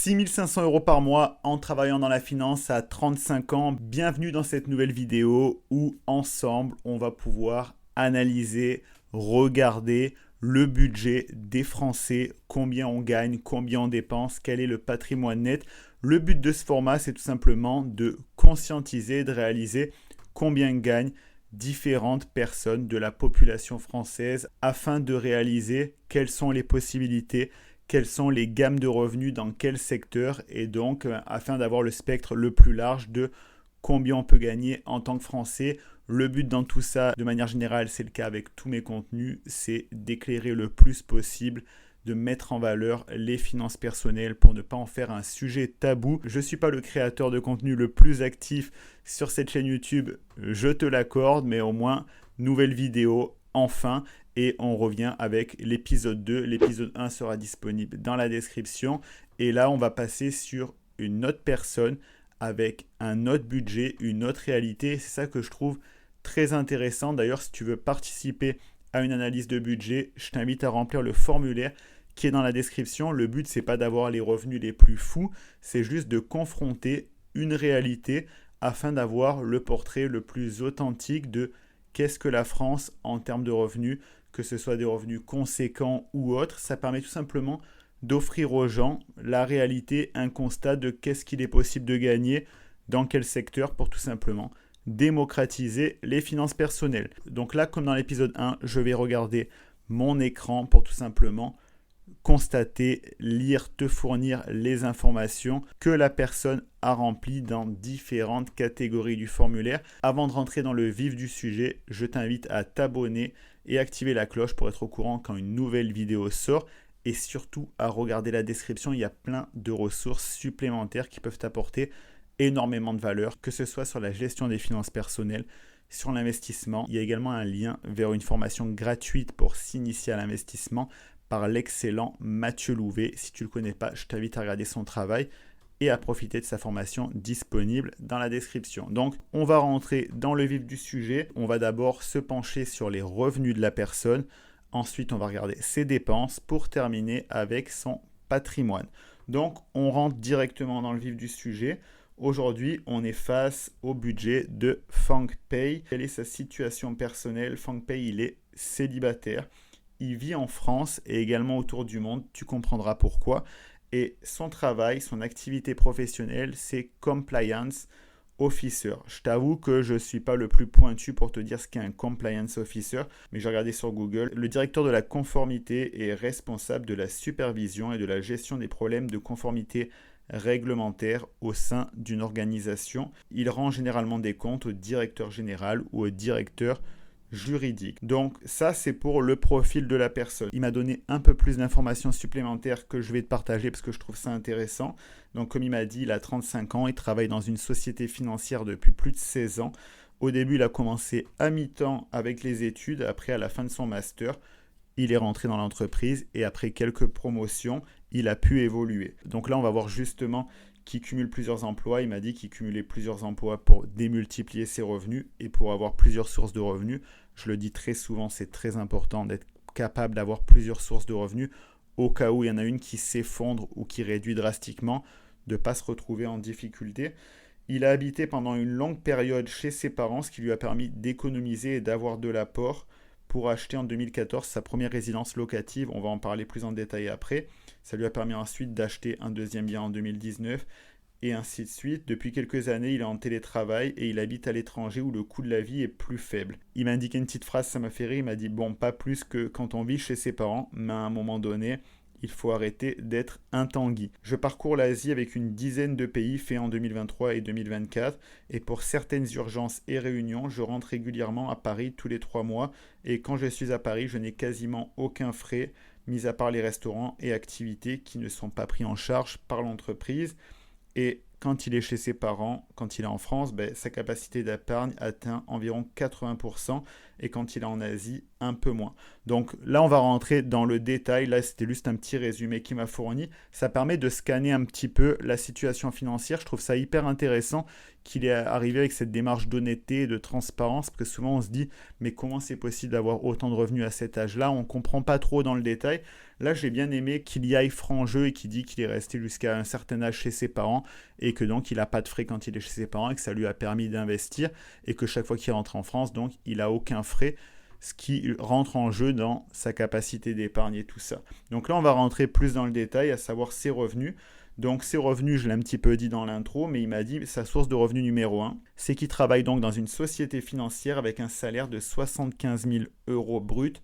6 500 € par mois en travaillant dans la finance à 35 ans. Bienvenue dans cette nouvelle vidéo où ensemble on va pouvoir analyser, regarder le budget des Français, combien on gagne, combien on dépense, quel est le patrimoine net. Le but de ce format, c'est tout simplement de conscientiser, de réaliser combien gagnent différentes personnes de la population française afin de réaliser quelles sont les possibilités, quelles sont les gammes de revenus dans quel secteur et donc afin d'avoir le spectre le plus large de combien on peut gagner en tant que Français. Le but dans tout ça, de manière générale, c'est le cas avec tous mes contenus, c'est d'éclairer le plus possible, de mettre en valeur les finances personnelles pour ne pas en faire un sujet tabou. Je ne suis pas le créateur de contenu le plus actif sur cette chaîne YouTube, je te l'accorde, mais au moins, nouvelle vidéo, enfin. Et on revient avec l'épisode 2. L'épisode 1 sera disponible dans la description. Et là, on va passer sur une autre personne avec un autre budget, une autre réalité. C'est ça que je trouve très intéressant. D'ailleurs, si tu veux participer à une analyse de budget, je t'invite à remplir le formulaire qui est dans la description. Le but, c'est pas d'avoir les revenus les plus fous, c'est juste de confronter une réalité afin d'avoir le portrait le plus authentique de qu'est-ce que la France en termes de revenus, que ce soit des revenus conséquents ou autres. Ça permet tout simplement d'offrir aux gens la réalité, un constat de qu'est-ce qu'il est possible de gagner, dans quel secteur, pour tout simplement démocratiser les finances personnelles. Donc là, comme dans l'épisode 1, je vais regarder mon écran pour tout simplement constater, lire, te fournir les informations que la personne a remplies dans différentes catégories du formulaire. Avant de rentrer dans le vif du sujet, je t'invite à t'abonner et activer la cloche pour être au courant quand une nouvelle vidéo sort et surtout à regarder la description, il y a plein de ressources supplémentaires qui peuvent t'apporter énormément de valeur, que ce soit sur la gestion des finances personnelles, sur l'investissement. Il y a également un lien vers une formation gratuite pour s'initier à l'investissement par l'excellent Mathieu Louvet. Si tu ne le connais pas, je t'invite à regarder son travail et à profiter de sa formation disponible dans la description. Donc, on va rentrer dans le vif du sujet. On va d'abord se pencher sur les revenus de la personne. Ensuite, on va regarder ses dépenses pour terminer avec son patrimoine. Donc, on rentre directement dans le vif du sujet. Aujourd'hui, on est face au budget de Fang Pei. Quelle est sa situation personnelle? Fang Pei, il est célibataire. Il vit en France et également autour du monde. Tu comprendras pourquoi. Et son travail, son activité professionnelle, c'est Compliance Officer. Je t'avoue que je ne suis pas le plus pointu pour te dire ce qu'est un Compliance Officer, mais j'ai regardé sur Google. Le directeur de la conformité est responsable de la supervision et de la gestion des problèmes de conformité réglementaire au sein d'une organisation. Il rend généralement des comptes au directeur général ou au directeur juridique. Donc ça, c'est pour le profil de la personne. Il m'a donné un peu plus d'informations supplémentaires que je vais te partager parce que je trouve ça intéressant. Donc comme il m'a dit, il a 35 ans, il travaille dans une société financière depuis plus de 16 ans. Au début, il a commencé à mi-temps avec les études. Après, à la fin de son master, il est rentré dans l'entreprise et après quelques promotions, il a pu évoluer. Donc là, on va voir justement qui cumule plusieurs emplois. Il m'a dit qu'il cumulait plusieurs emplois pour démultiplier ses revenus et pour avoir plusieurs sources de revenus. Je le dis très souvent, c'est très important d'être capable d'avoir plusieurs sources de revenus au cas où il y en a une qui s'effondre ou qui réduit drastiquement, de ne pas se retrouver en difficulté. Il a habité pendant une longue période chez ses parents, ce qui lui a permis d'économiser et d'avoir de l'apport pour acheter en 2014 sa première résidence locative. On va en parler plus en détail après. Ça lui a permis ensuite d'acheter un deuxième bien en 2019 et ainsi de suite. Depuis quelques années, il est en télétravail et il habite à l'étranger où le coût de la vie est plus faible. Il m'a indiqué une petite phrase, ça m'a fait rire. Il m'a dit, bon, pas plus que quand on vit chez ses parents, mais à un moment donné, il faut arrêter d'être un Tanguy. Je parcours l'Asie avec une dizaine de pays faits en 2023 et 2024 et pour certaines urgences et réunions, je rentre régulièrement à Paris tous les 3 mois et quand je suis à Paris, je n'ai quasiment aucun frais, mis à part les restaurants et activités qui ne sont pas pris en charge par l'entreprise. Et quand il est chez ses parents, quand il est en France, sa capacité d'épargne atteint environ 80% et quand il est en Asie, un peu moins. Donc là, on va rentrer dans le détail. Là, c'était juste un petit résumé qui m'a fourni. Ça permet de scanner un petit peu la situation financière. Je trouve ça hyper intéressant qu'il est arrivé avec cette démarche d'honnêteté et de transparence, parce que souvent on se dit, mais comment c'est possible d'avoir autant de revenus à cet âge-là? On ne comprend pas trop dans le détail. Là, j'ai bien aimé qu'il y aille franc jeu et qu'il dit qu'il est resté jusqu'à un certain âge chez ses parents et que donc il n'a pas de frais quand il est chez ses parents et que ça lui a permis d'investir et que chaque fois qu'il rentre en France, donc il n'a aucun frais, ce qui rentre en jeu dans sa capacité d'épargne et tout ça. Donc là, on va rentrer plus dans le détail, à savoir ses revenus. Donc ses revenus, je l'ai un petit peu dit dans l'intro, mais il m'a dit sa source de revenus numéro 1, c'est qu'il travaille donc dans une société financière avec un salaire de 75 000 euros brut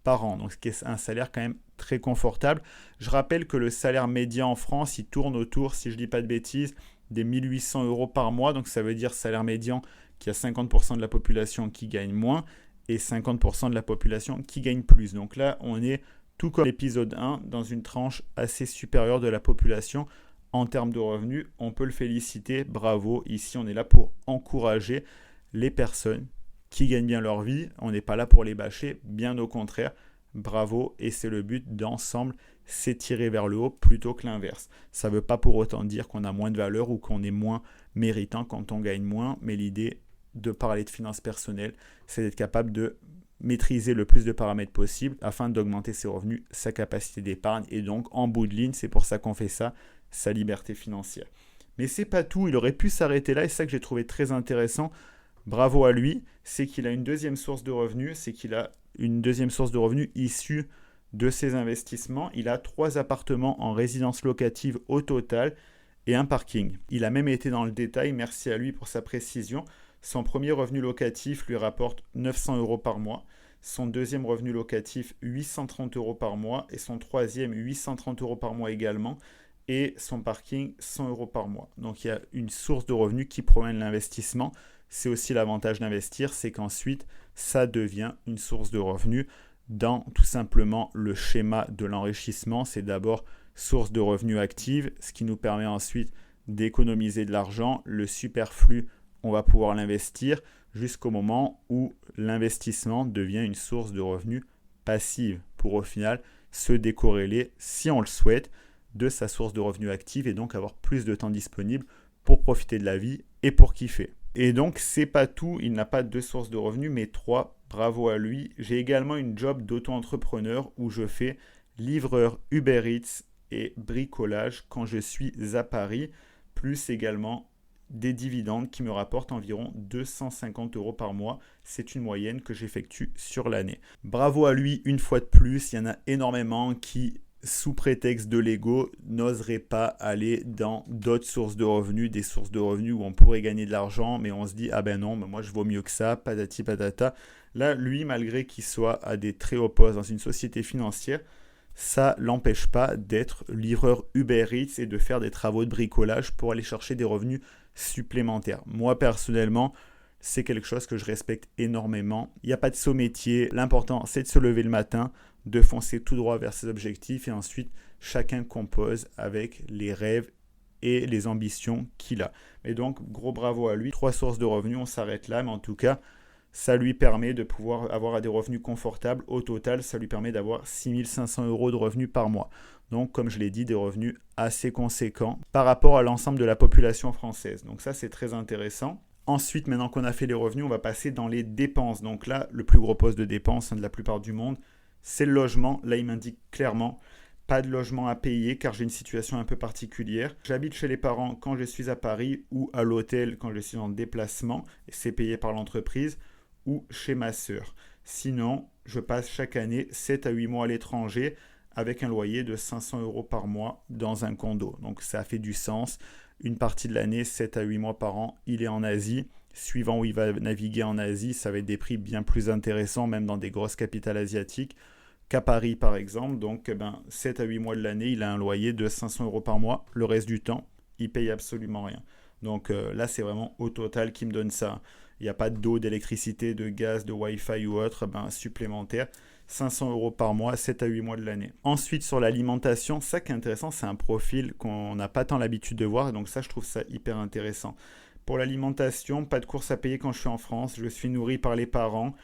par an. Donc ce qui est un salaire quand même très confortable. Je rappelle que le salaire médian en France, il tourne autour, si je ne dis pas de bêtises, des 1 800 euros par mois. Donc ça veut dire salaire médian qui a 50% de la population qui gagne moins et 50% de la population qui gagne plus. Donc là, on est tout comme l'épisode 1, dans une tranche assez supérieure de la population en termes de revenus. On peut le féliciter, bravo. Ici, on est là pour encourager les personnes qui gagnent bien leur vie. On n'est pas là pour les bâcher, bien au contraire. Bravo, et c'est le but d'ensemble, c'est tirer vers le haut plutôt que l'inverse. Ça ne veut pas pour autant dire qu'on a moins de valeur ou qu'on est moins méritant quand on gagne moins, mais l'idée de parler de finances personnelles, c'est d'être capable de maîtriser le plus de paramètres possible afin d'augmenter ses revenus, sa capacité d'épargne et donc en bout de ligne, c'est pour ça qu'on fait ça, sa liberté financière. Mais c'est pas tout, il aurait pu s'arrêter là et c'est ça que j'ai trouvé très intéressant. Bravo à lui, c'est qu'il a une deuxième source de revenus, issue de ses investissements. Il a 3 appartements en résidence locative au total et un parking. Il a même été dans le détail, merci à lui pour sa précision. Son premier revenu locatif lui rapporte 900 euros par mois. Son deuxième revenu locatif, 830 euros par mois. Et son troisième, 830 euros par mois également. Et son parking, 100 euros par mois. Donc il y a une source de revenus qui provient de l'investissement. C'est aussi l'avantage d'investir, c'est qu'ensuite, ça devient une source de revenus dans tout simplement le schéma de l'enrichissement. C'est d'abord source de revenus active, ce qui nous permet ensuite d'économiser de l'argent. Le superflu, on va pouvoir l'investir jusqu'au moment où l'investissement devient une source de revenus passive pour au final se décorréler, si on le souhaite, de sa source de revenus active et donc avoir plus de temps disponible pour profiter de la vie et pour kiffer. Et donc, c'est pas tout, il n'a pas 2 sources de revenus, mais 3, bravo à lui. J'ai également une job d'auto-entrepreneur où je fais livreur Uber Eats et bricolage quand je suis à Paris, plus également des dividendes qui me rapportent environ 250 euros par mois. C'est une moyenne que j'effectue sur l'année. Bravo à lui une fois de plus, il y en a énormément qui, sous prétexte de l'ego, n'oserait pas aller dans d'autres sources de revenus, des sources de revenus où on pourrait gagner de l'argent, mais on se dit, ah ben non, moi je vaux mieux que ça, patati patata. Là, lui, malgré qu'il soit à des très hauts postes dans une société financière, ça l'empêche pas d'être livreur Uber Eats et de faire des travaux de bricolage pour aller chercher des revenus supplémentaires. Moi, personnellement, c'est quelque chose que je respecte énormément. Il n'y a pas de saut métier. L'important, c'est de se lever le matin, de foncer tout droit vers ses objectifs et ensuite, chacun compose avec les rêves et les ambitions qu'il a. Et donc, gros bravo à lui. 3 sources de revenus, on s'arrête là, mais en tout cas, ça lui permet de pouvoir avoir des revenus confortables. Au total, ça lui permet d'avoir 6 500 euros de revenus par mois. Donc, comme je l'ai dit, des revenus assez conséquents par rapport à l'ensemble de la population française. Donc ça, c'est très intéressant. Ensuite, maintenant qu'on a fait les revenus, on va passer dans les dépenses. Donc là, le plus gros poste de dépenses de la plupart du monde, c'est le logement. Là, il m'indique clairement pas de logement à payer car j'ai une situation un peu particulière. J'habite chez les parents quand je suis à Paris ou à l'hôtel quand je suis en déplacement. Et c'est payé par l'entreprise ou chez ma sœur. Sinon, je passe chaque année 7 à 8 mois à l'étranger avec un loyer de 500 euros par mois dans un condo. Donc ça fait du sens. Une partie de l'année, 7 à 8 mois par an, il est en Asie. Suivant où il va naviguer en Asie, ça va être des prix bien plus intéressants, même dans des grosses capitales asiatiques, qu'à Paris par exemple. Donc 7 à 8 mois de l'année, il a un loyer de 500 euros par mois. Le reste du temps, il paye absolument rien. Donc là, c'est vraiment au total qui me donne ça. Il n'y a pas d'eau, d'électricité, de gaz, de Wi-Fi ou autre supplémentaire. 500 euros par mois, 7 à 8 mois de l'année. Ensuite, sur l'alimentation, ça qui est intéressant, c'est un profil qu'on n'a pas tant l'habitude de voir. Et donc ça, je trouve ça hyper intéressant. Pour l'alimentation, pas de courses à payer quand je suis en France. Je suis nourri par les parents.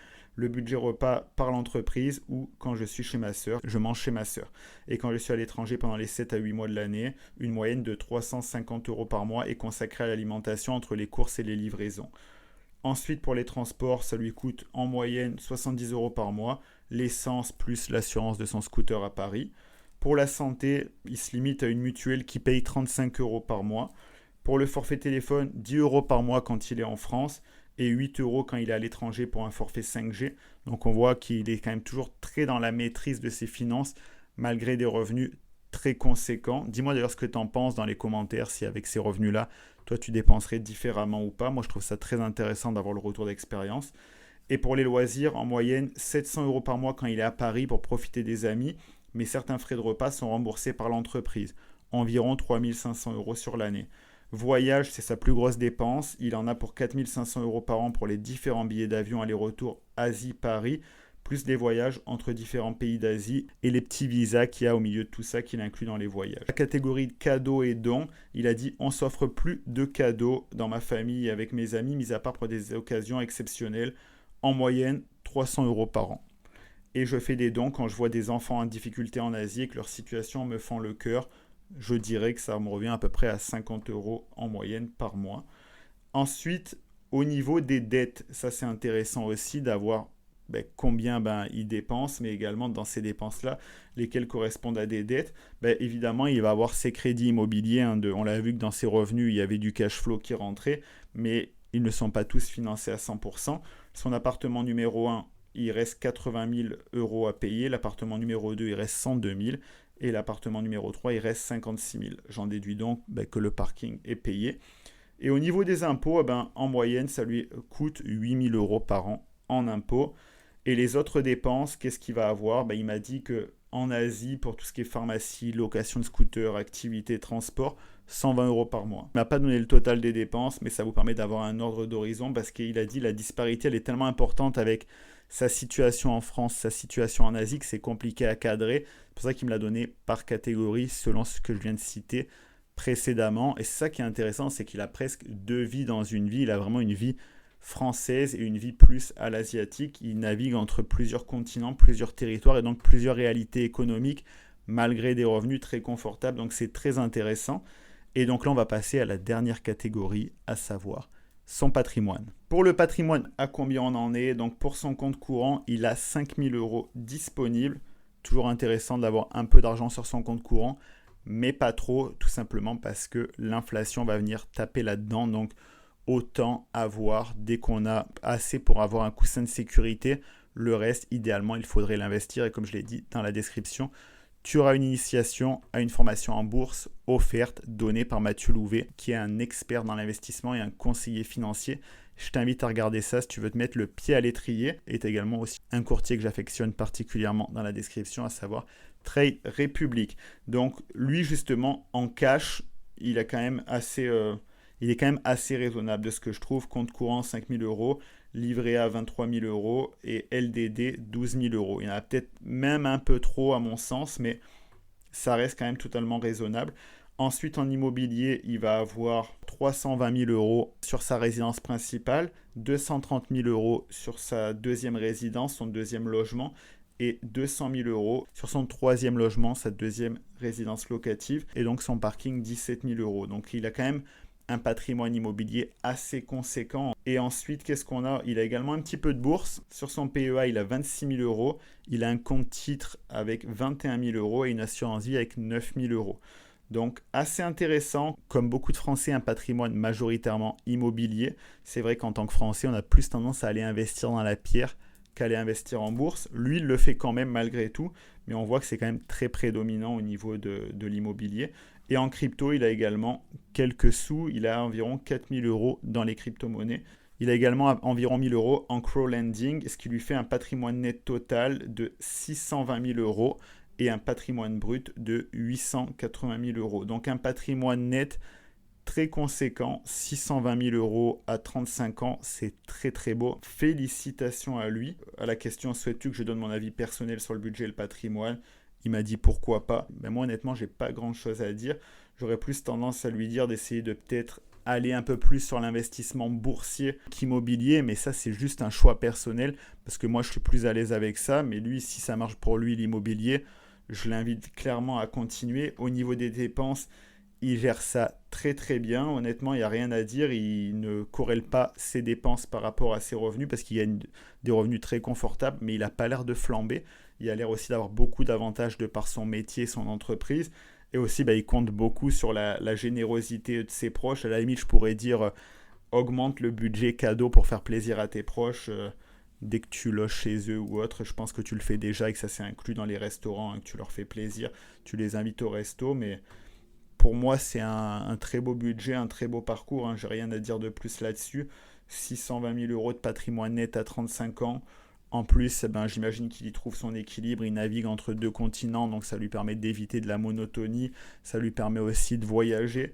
le budget repas par l'entreprise ou quand je suis chez ma sœur, je mange chez ma sœur. Et quand je suis à l'étranger pendant les 7 à 8 mois de l'année, une moyenne de 350 € par mois est consacrée à l'alimentation entre les courses et les livraisons. Ensuite, pour les transports, ça lui coûte en moyenne 70 € par mois, l'essence plus l'assurance de son scooter à Paris. Pour la santé, il se limite à une mutuelle qui paye 35 € par mois. Pour le forfait téléphone, 10 € par mois quand il est en France et 8 € quand il est à l'étranger pour un forfait 5G. Donc on voit qu'il est quand même toujours très dans la maîtrise de ses finances malgré des revenus très conséquents. Dis-moi d'ailleurs ce que tu en penses dans les commentaires, si avec ces revenus-là, toi tu dépenserais différemment ou pas. Moi je trouve ça très intéressant d'avoir le retour d'expérience. Et pour les loisirs, en moyenne, 700 € par mois quand il est à Paris pour profiter des amis, mais certains frais de repas sont remboursés par l'entreprise, environ 3500 € sur l'année. Voyage, c'est sa plus grosse dépense. Il en a pour 4500 € par an pour les différents billets d'avion aller-retour Asie-Paris, plus les voyages entre différents pays d'Asie et les petits visas qu'il y a au milieu de tout ça qu'il inclut dans les voyages. La catégorie cadeaux et dons, il a dit on s'offre plus de cadeaux dans ma famille et avec mes amis, mis à part pour des occasions exceptionnelles, en moyenne 300 € par an. Et je fais des dons quand je vois des enfants en difficulté en Asie et que leur situation me fend le cœur. Je dirais que ça me revient à peu près à 50 € en moyenne par mois. Ensuite, au niveau des dettes, ça c'est intéressant aussi d'avoir combien il dépense, mais également dans ces dépenses-là, lesquelles correspondent à des dettes. Évidemment, il va avoir ses crédits immobiliers. On l'a vu que dans ses revenus, il y avait du cash flow qui rentrait, mais ils ne sont pas tous financés à 100%. Son appartement numéro 1, il reste 80 000 € à payer. L'appartement numéro 2, il reste 102 000. Et l'appartement numéro 3, il reste 56 000. J'en déduis donc que le parking est payé. Et au niveau des impôts, en moyenne, ça lui coûte 8 000 € par an en impôts. Et les autres dépenses, qu'est-ce qu'il va avoir ? Il m'a dit qu'en Asie, pour tout ce qui est pharmacie, location de scooter, activité, transport, 120 € par mois. Il ne m'a pas donné le total des dépenses, mais ça vous permet d'avoir un ordre d'horizon parce qu'il a dit que la disparité, elle est tellement importante avec sa situation en France, sa situation en Asie, que c'est compliqué à cadrer. C'est pour ça qu'il me l'a donné par catégorie selon ce que je viens de citer précédemment. Et c'est ça qui est intéressant, c'est qu'il a presque 2 vies dans une vie. Il a vraiment une vie française et une vie plus à l'asiatique. Il navigue entre plusieurs continents, plusieurs territoires et donc plusieurs réalités économiques malgré des revenus très confortables. Donc c'est très intéressant. Et donc là, on va passer à la dernière catégorie, à savoir son patrimoine. Pour le patrimoine, à combien on en est ? Donc pour son compte courant, il a 5 000 € disponibles. Toujours intéressant d'avoir un peu d'argent sur son compte courant, mais pas trop, tout simplement parce que l'inflation va venir taper là-dedans. Donc autant avoir, dès qu'on a assez pour avoir un coussin de sécurité, le reste, idéalement, il faudrait l'investir. Et comme je l'ai dit dans la description, tu auras une initiation à une formation en bourse offerte, donnée par Mathieu Louvet, qui est un expert dans l'investissement et un conseiller financier. Je t'invite à regarder ça si tu veux te mettre le pied à l'étrier. Et tu as également aussi un courtier que j'affectionne particulièrement dans la description, à savoir Trade Republic. Donc lui, justement, en cash, il est quand même assez raisonnable de ce que je trouve. Compte courant 5 000 €, livret A 23 000 € et LDD 12 000 €. Il y en a peut-être même un peu trop à mon sens, mais ça reste quand même totalement raisonnable. Ensuite, en immobilier, il va avoir 320 000 € sur sa résidence principale, 230 000 € sur sa deuxième résidence, son deuxième logement, et 200 000 € sur son troisième logement, sa deuxième résidence locative, et donc son parking 17 000 €. Donc il a quand même un patrimoine immobilier assez conséquent. Et ensuite, qu'est-ce qu'on a ? Il a également un petit peu de bourse. Sur son PEA, il a 26 000 €. Il a un compte titre avec 21 000 € et une assurance vie avec 9 000 €. Donc, assez intéressant. Comme beaucoup de Français, un patrimoine majoritairement immobilier. C'est vrai qu'en tant que Français, on a plus tendance à aller investir dans la pierre qu'à aller investir en bourse. Lui, il le fait quand même malgré tout, mais on voit que c'est quand même très prédominant au niveau de l'immobilier. Et en crypto, il a également quelques sous. Il a environ 4 000 € dans les crypto-monnaies. Il a également environ 1 000 € en crowdlending, ce qui lui fait un patrimoine net total de 620 000 € et un patrimoine brut de 880 000 €. Donc un patrimoine net très conséquent, 620 000 € à 35 ans, c'est très très beau. Félicitations à lui. À la question, souhaites-tu que je donne mon avis personnel sur le budget et le patrimoine ? Il m'a dit pourquoi pas. Mais moi honnêtement, j'ai pas grand chose à dire. J'aurais plus tendance à lui dire d'essayer de peut-être aller un peu plus sur l'investissement boursier qu'immobilier, mais ça c'est juste un choix personnel parce que moi je suis plus à l'aise avec ça, mais lui si ça marche pour lui l'immobilier, je l'invite clairement à continuer. Au niveau des dépenses, il gère ça très très bien, honnêtement il n'y a rien à dire, il ne corrèle pas ses dépenses par rapport à ses revenus parce qu'il gagne des revenus très confortables, mais il n'a pas l'air de flamber, il a l'air aussi d'avoir beaucoup d'avantages de par son métier, son entreprise. Et aussi, il compte beaucoup sur la générosité de ses proches. À la limite, je pourrais dire, augmente le budget cadeau pour faire plaisir à tes proches dès que tu loges chez eux ou autre. Je pense que tu le fais déjà et que ça c'est inclus dans les restaurants, hein, que tu leur fais plaisir. Tu les invites au resto, mais pour moi, c'est un très beau budget, un très beau parcours. Hein. J'ai rien à dire de plus là-dessus. 620 000 euros de patrimoine net à 35 ans. En plus, j'imagine qu'il y trouve son équilibre. Il navigue entre 2 continents, donc ça lui permet d'éviter de la monotonie. Ça lui permet aussi de voyager.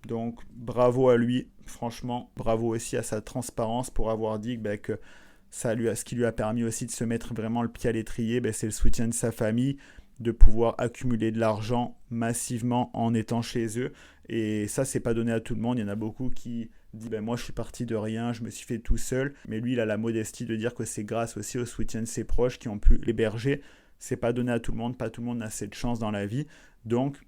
Donc bravo à lui, franchement. Bravo aussi à sa transparence pour avoir dit que ce qui lui a permis aussi de se mettre vraiment le pied à l'étrier, c'est le soutien de sa famille, de pouvoir accumuler de l'argent massivement en étant chez eux. Et ça, c'est pas donné à tout le monde. Il y en a beaucoup qui disent moi je suis parti de rien, je me suis fait tout seul. Mais lui, il a la modestie de dire que c'est grâce aussi au soutien de ses proches qui ont pu l'héberger. C'est pas donné à tout le monde, pas tout le monde a cette chance dans la vie. Donc,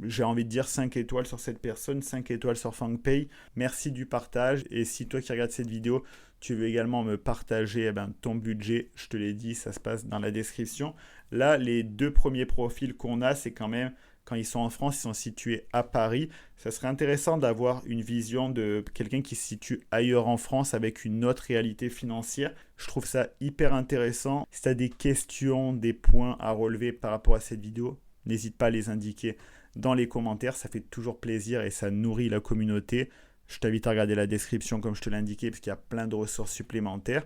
j'ai envie de dire 5 étoiles sur cette personne, 5 étoiles sur FangPay. Merci du partage. Et si toi qui regardes cette vidéo, tu veux également me partager ton budget, je te l'ai dit, ça se passe dans la description. Là, les 2 premiers profils qu'on a, c'est quand même, quand ils sont en France, ils sont situés à Paris. Ça serait intéressant d'avoir une vision de quelqu'un qui se situe ailleurs en France avec une autre réalité financière. Je trouve ça hyper intéressant. Si tu as des questions, des points à relever par rapport à cette vidéo, n'hésite pas à les indiquer dans les commentaires. Ça fait toujours plaisir et ça nourrit la communauté. Je t'invite à regarder la description comme je te l'ai indiqué parce qu'il y a plein de ressources supplémentaires.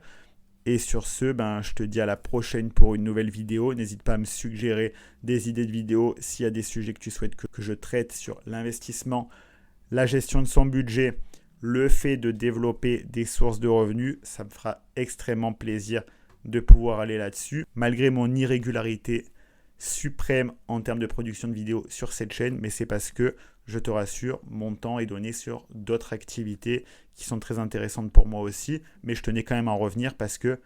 Et sur ce, je te dis à la prochaine pour une nouvelle vidéo. N'hésite pas à me suggérer des idées de vidéos s'il y a des sujets que tu souhaites que je traite sur l'investissement, la gestion de son budget, le fait de développer des sources de revenus. Ça me fera extrêmement plaisir de pouvoir aller là-dessus. Malgré mon irrégularité suprême en termes de production de vidéos sur cette chaîne, mais c'est parce que, je te rassure, mon temps est donné sur d'autres activités qui sont très intéressantes pour moi aussi, mais je tenais quand même à en revenir parce que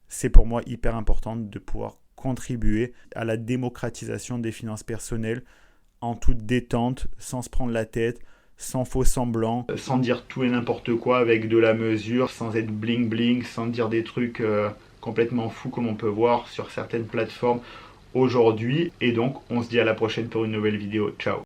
c'est pour moi hyper important de pouvoir contribuer à la démocratisation des finances personnelles en toute détente, sans se prendre la tête, sans faux semblant, sans dire tout et n'importe quoi avec de la mesure, sans être bling bling, sans dire des trucs complètement fous comme on peut voir sur certaines plateformes aujourd'hui. Et donc, on se dit à la prochaine pour une nouvelle vidéo. Ciao.